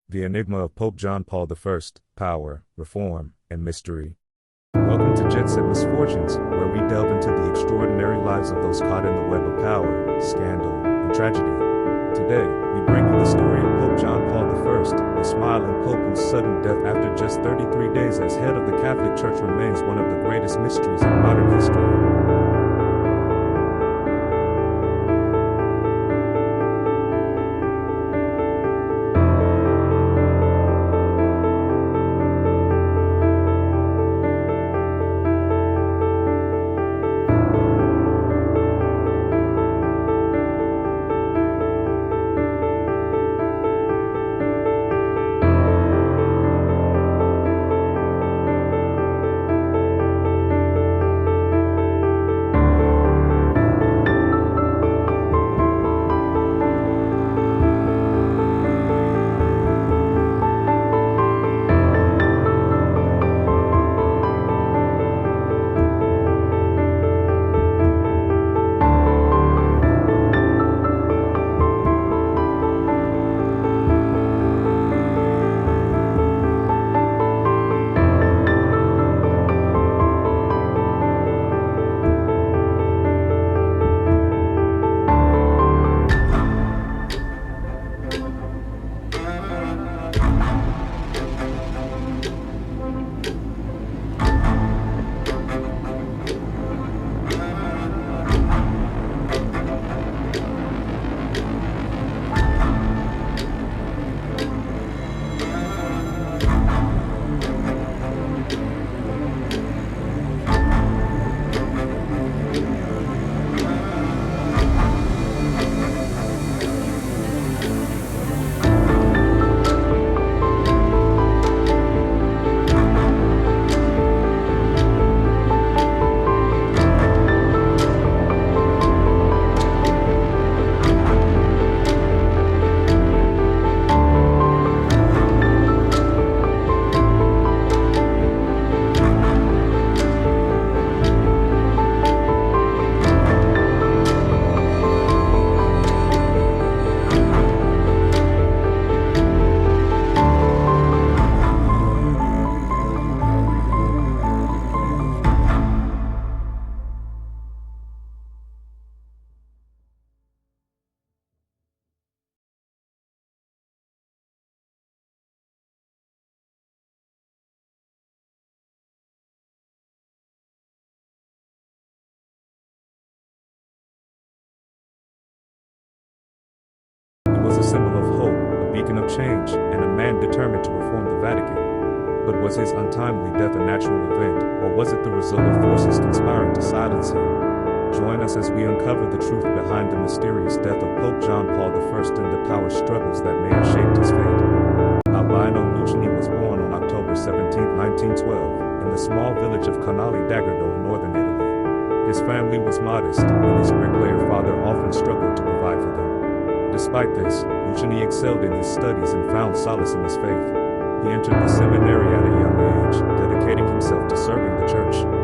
The Enigma of Pope John Paul I, Power, Reform, and Mystery. Welcome to Jet Set Misfortunes, where we delve into the extraordinary lives of those caught in the web of power, scandal, and tragedy. Today, we bring you the story of Pope John Paul I, the smiling Pope whose sudden death after just 33 days as head of the Catholic Church remains one of the greatest mysteries in modern history. He was a symbol of hope, a beacon of change, and a man determined to reform the Vatican. But was his untimely death a natural event, or was it the result of forces conspiring to silence him? Join us as we uncover the truth behind the mysterious death of Pope John Paul I and the power struggles that may have shaped his fate. Albino Lucchini was born on October 17, 1912, in the small village of Canale d'Agordo in northern Italy. His family was modest, and his bricklayer father often struggled to provide for them. Despite this, Lucchini excelled in his studies and found solace in his faith. He entered the seminary at a young age, dedicating himself to serving the church.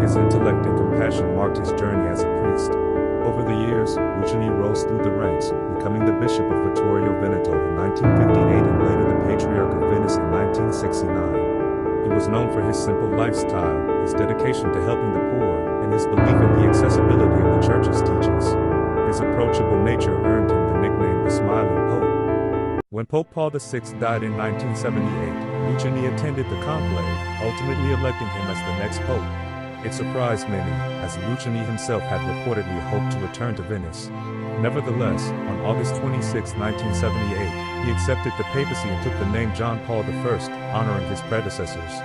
His intellect and compassion marked his journey as a priest. Over the years, Lucchini rose through the ranks, becoming the Bishop of Vittorio Veneto in 1958 and later the Patriarch of Venice in 1969. He was known for his simple lifestyle, his dedication to helping the poor, and his belief in the accessibility of the Church's teachings. His approachable nature earned him the nickname the Smiling Pope. When Pope Paul VI died in 1978, Lucchini attended the conclave, ultimately electing him as the next pope. It surprised many, as Luciani himself had reportedly hoped to return to Venice. Nevertheless, on August 26, 1978, he accepted the papacy and took the name John Paul I, honoring his predecessors.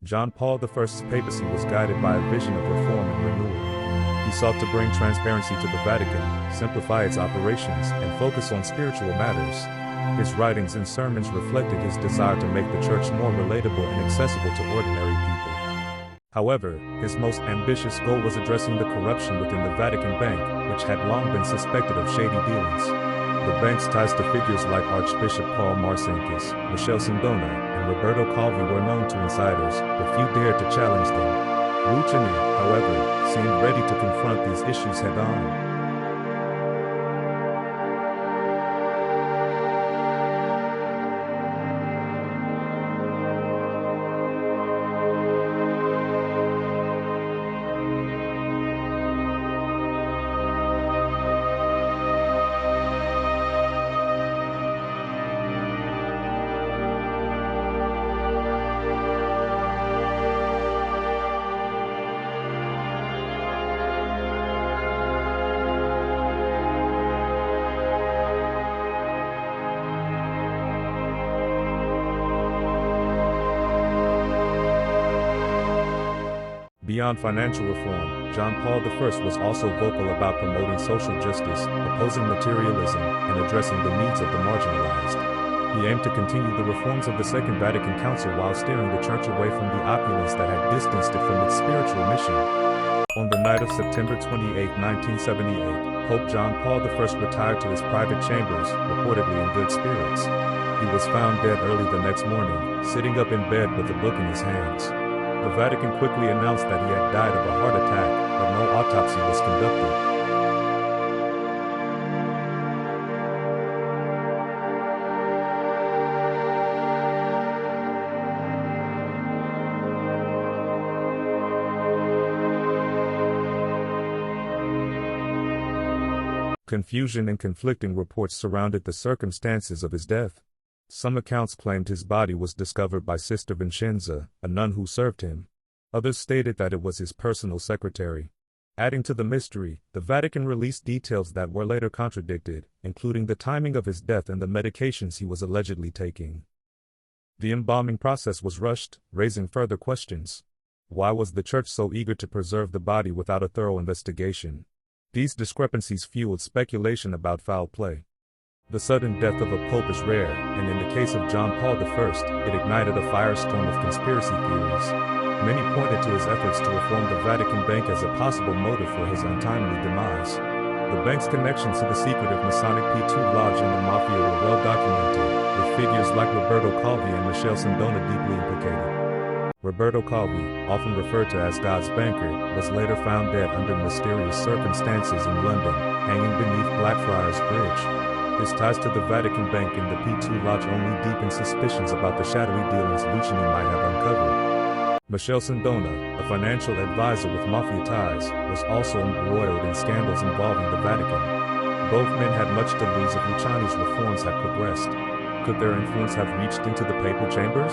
John Paul I's papacy was guided by a vision of reform and renewal. He sought to bring transparency to the Vatican, simplify its operations, and focus on spiritual matters. His writings and sermons reflected his desire to make the church more relatable and accessible to ordinary people. However, his most ambitious goal was addressing the corruption within the Vatican Bank, which had long been suspected of shady dealings. The bank's ties to figures like Archbishop Paul Marcinkus, Michele Sindona, and Roberto Calvi were known to insiders, but few dared to challenge them. Luciani, however, seemed ready to confront these issues head-on. Beyond financial reform, John Paul I was also vocal about promoting social justice, opposing materialism, and addressing the needs of the marginalized. He aimed to continue the reforms of the Second Vatican Council while steering the Church away from the opulence that had distanced it from its spiritual mission. On the night of September 28, 1978, Pope John Paul I retired to his private chambers, reportedly in good spirits. He was found dead early the next morning, sitting up in bed with a book in his hands. The Vatican quickly announced that he had died of a heart attack, but no autopsy was conducted. Confusion and conflicting reports surrounded the circumstances of his death. Some accounts claimed his body was discovered by Sister Vincenza, a nun who served him. Others stated that it was his personal secretary. Adding to the mystery, the Vatican released details that were later contradicted, including the timing of his death and the medications he was allegedly taking. The embalming process was rushed, raising further questions. Why was the Church so eager to preserve the body without a thorough investigation? These discrepancies fueled speculation about foul play. The sudden death of a pope is rare, and in the case of John Paul I, it ignited a firestorm of conspiracy theories. Many pointed to his efforts to reform the Vatican Bank as a possible motive for his untimely demise. The bank's connections to the secretive Masonic P2 Lodge and the Mafia were well documented, with figures like Roberto Calvi and Michele Sindona deeply implicated. Roberto Calvi, often referred to as God's banker, was later found dead under mysterious circumstances in London, hanging beneath Blackfriars Bridge. His ties to the Vatican Bank and the P2 Lodge only deepened suspicions about the shadowy dealings Luciani might have uncovered. Michele Sindona, a financial advisor with mafia ties, was also embroiled in scandals involving the Vatican. Both men had much to lose if Luciani's reforms had progressed. Could their influence have reached into the papal chambers?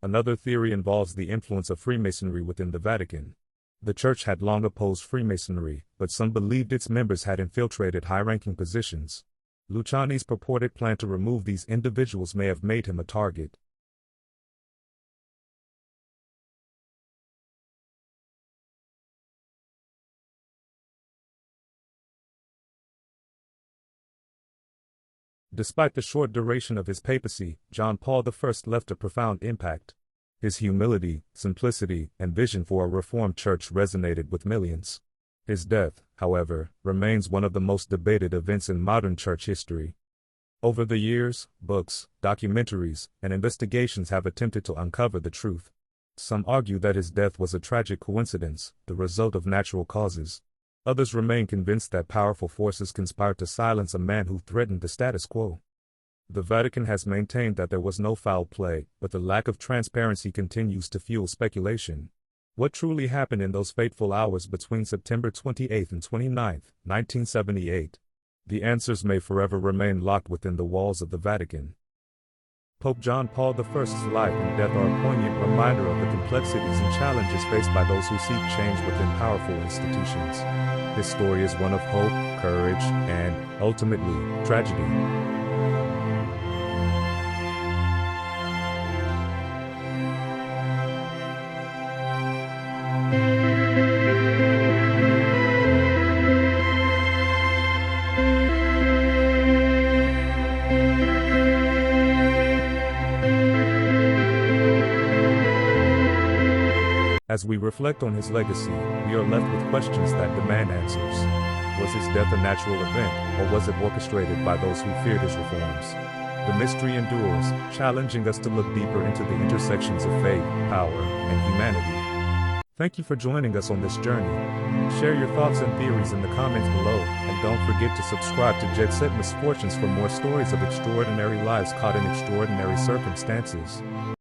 Another theory involves the influence of Freemasonry within the Vatican. The Church had long opposed Freemasonry, but some believed its members had infiltrated high-ranking positions. Luciani's purported plan to remove these individuals may have made him a target. Despite the short duration of his papacy, John Paul I left a profound impact. His humility, simplicity, and vision for a reformed church resonated with millions. His death, however, remains one of the most debated events in modern church history. Over the years, books, documentaries, and investigations have attempted to uncover the truth. Some argue that his death was a tragic coincidence, the result of natural causes. Others remain convinced that powerful forces conspired to silence a man who threatened the status quo. The Vatican has maintained that there was no foul play, but the lack of transparency continues to fuel speculation. What truly happened in those fateful hours between September 28 and 29, 1978? The answers may forever remain locked within the walls of the Vatican. Pope John Paul I's life and death are a poignant reminder of the complexities and challenges faced by those who seek change within powerful institutions. His story is one of hope, courage, and, ultimately, tragedy. As we reflect on his legacy, we are left with questions that demand answers. Was his death a natural event, or was it orchestrated by those who feared his reforms? The mystery endures, challenging us to look deeper into the intersections of faith, power, and humanity. Thank you for joining us on this journey. Share your thoughts and theories in the comments below, and don't forget to subscribe to Jet Set Misfortunes for more stories of extraordinary lives caught in extraordinary circumstances.